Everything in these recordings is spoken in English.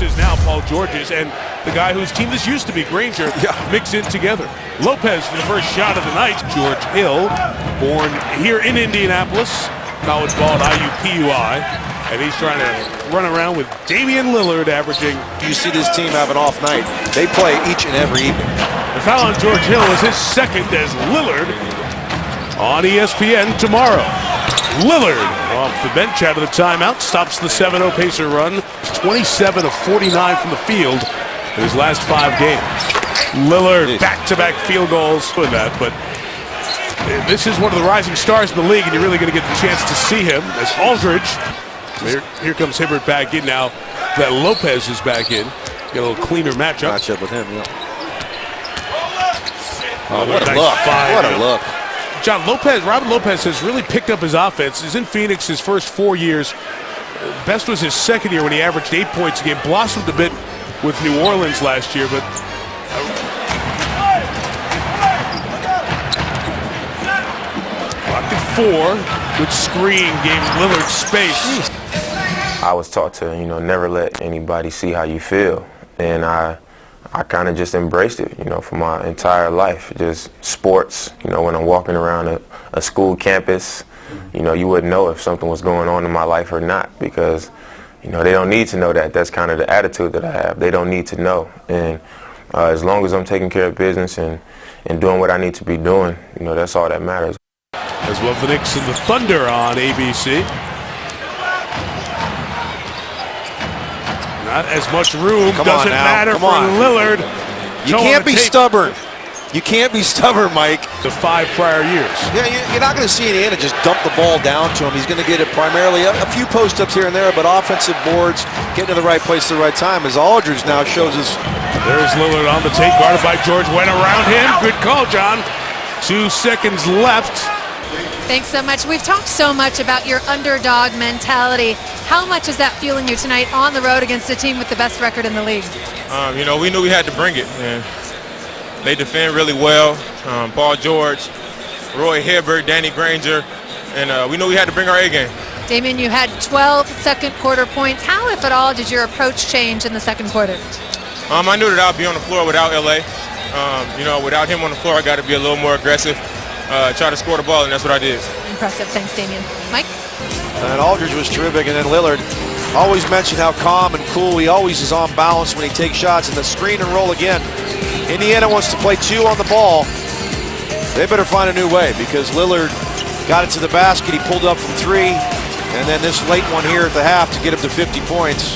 is now Paul George's, and the guy whose team this used to be, Granger, mixed in together. Lopez for the first shot of the night. George Hill, born here in Indianapolis, college ball at IUPUI, and he's trying to run around with Damian Lillard averaging. You see this team have an off night. They play each and every evening. The foul on George Hill is his second as Lillard on ESPN tomorrow. Lillard off the bench out of the timeout, stops the 7-0 Pacer run. 27 of 49 from the field in his last 5 games. Lillard back-to-back field goals with that, but this is one of the rising stars in the league, and you're really going to get the chance to see him as Aldridge. Here comes Hibbert back in now that Lopez is back in. Get a little cleaner matchup. With him, yeah. Oh, what a nice look. What a look. John Lopez, Robin Lopez has really picked up his offense. He's in Phoenix his first 4 years. Best was his second year when he averaged 8 points a game. Blossomed a bit with New Orleans last year, but clock at 4. Good screen gave Lillard space. I was taught to, never let anybody see how you feel, and I kind of just embraced it, for my entire life. Just sports, when I'm walking around a school campus, you wouldn't know if something was going on in my life or not, because, they don't need to know that. That's kind of the attitude that I have. They don't need to know. And as long as I'm taking care of business and doing what I need to be doing, that's all that matters. As well as the Knicks and the Thunder on ABC. Not as much room. Doesn't matter for Lillard. You can't be stubborn. You can't be stubborn, Mike. The 5 prior years. Yeah, you're not going to see Indiana just dump the ball down to him. He's going to get it primarily a few post-ups here and there, but offensive boards, getting to the right place at the right time, as Aldridge now shows us. There's Lillard on the take, guarded by George. Went around him. Good call, John. 2 seconds left. Thanks so much. We've talked so much about your underdog mentality. How much is that fueling you tonight on the road against a team with the best record in the league? We knew we had to bring it. And they defend really well. Paul George, Roy Hibbert, Danny Granger, and we knew we had to bring our A game. Damian, you had 12 second quarter points. How, if at all, did your approach change in the second quarter? I knew that I'd be on the floor without LA. Without him on the floor, I got to be a little more aggressive. Try to score the ball, and that's what I did. Impressive. Thanks, Damian. Mike? And Aldridge was terrific, and then Lillard always mentioned how calm and cool he always is on balance when he takes shots. And the screen and roll again. Indiana wants to play 2 on the ball. They better find a new way, because Lillard got it to the basket. He pulled up from 3, and then this late one here at the half to get him to 50 points.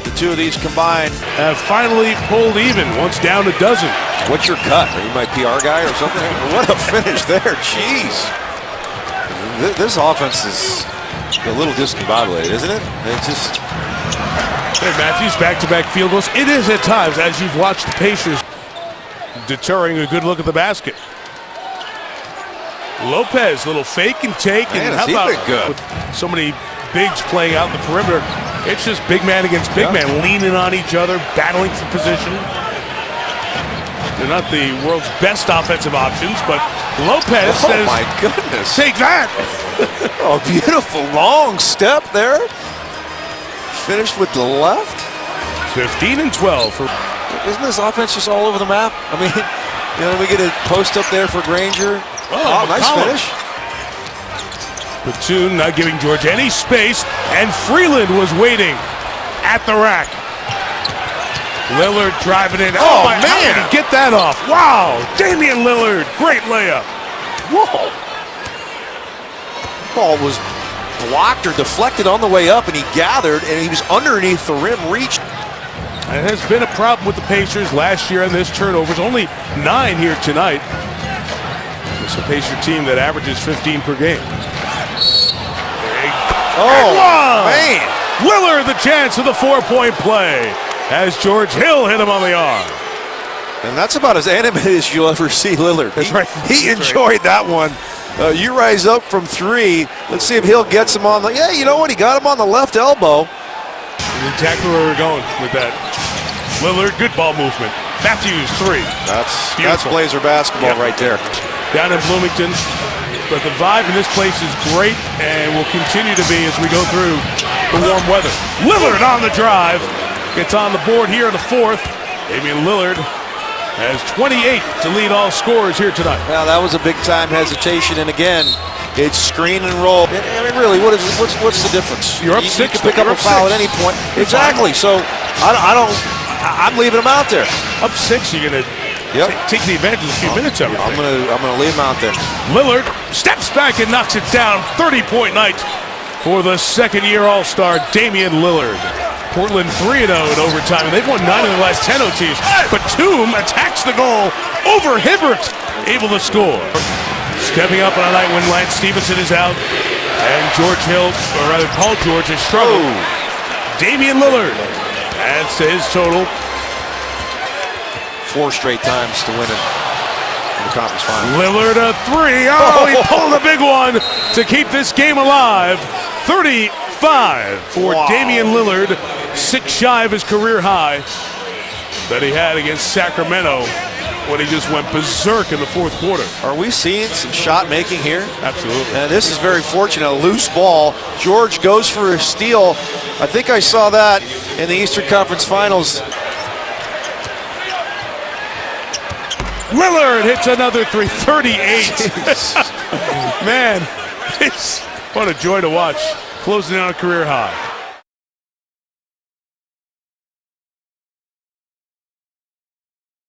The 2 of these combined have finally pulled even, once down a dozen. What's your cut? Are you my PR guy or something? What a finish there. Jeez. This offense is a little discombobulated, isn't it? It's just... Hey, Matthews, back-to-back field goals. It is at times, as you've watched the Pacers, deterring a good look at the basket. Lopez, little fake and take. Man, and how about good? With so many bigs playing out in the perimeter, it's just big man against big man, leaning on each other, battling for position. They're not the world's best offensive options, but Lopez says, my goodness. Take that. Oh, beautiful long step there. Finished with the left. 15 and 12 for... Isn't this offense just all over the map? I mean, we get a post up there for Granger. Oh, nice finish. Platoon not giving George any space, and Freeland was waiting at the rack. Lillard driving in. Oh man, how did he get that off? Wow, Damian Lillard, great layup. Whoa. Ball was blocked or deflected on the way up, and he gathered, and he was underneath the rim, reached. It has been a problem with the Pacers last year on this turnovers. Only 9 here tonight. It's a Pacer team that averages 15 per game. Man. Lillard the chance of the 4-point play as George Hill hit him on the arm. And that's about as animated as you'll ever see Lillard. That's right. He enjoyed that one. You rise up from 3. Let's see if Hill gets him on the... Yeah, you know what? He got him on the left elbow. Exactly where we're going with that. Lillard, good ball movement. Matthews, 3. That's Blazer basketball right there. Down in Bloomington. But the vibe in this place is great and will continue to be as we go through the warm weather. Lillard on the drive. gets on the board here in the fourth. Damian Lillard has 28 to lead all scorers here tonight. Now that was a big time hesitation, and again, it's screen and roll. I mean, really, what's the difference? You're up you six. You can pick up a foul at any point. Exactly. So I'm leaving him out there. Up six, you're gonna take the advantage of a few minutes of it. I'm gonna leave him out there. Lillard steps back and knocks it down. 30-point night for the second-year All-Star Damian Lillard. Portland 3-0 in overtime, and they've won 9 of the last 10 OTs. Batum attacks the goal over Hibbert, able to score. Stepping up on a night when Lance Stevenson is out, and George Hill, or rather Paul George, has struggled. Damian Lillard adds to his total. 4 straight times to win it in the conference final. Lillard a three. Oh, he pulled a big one to keep this game alive. 35 for Damian Lillard, 6 shy of his career high that he had against Sacramento when he just went berserk in the fourth quarter. Are we seeing some shot making here? Absolutely. And this is very fortunate. A loose ball. George goes for a steal. I think I saw that in the Eastern Conference Finals. Lillard hits another three. 38. Man, what a joy to watch. Closing out a career high.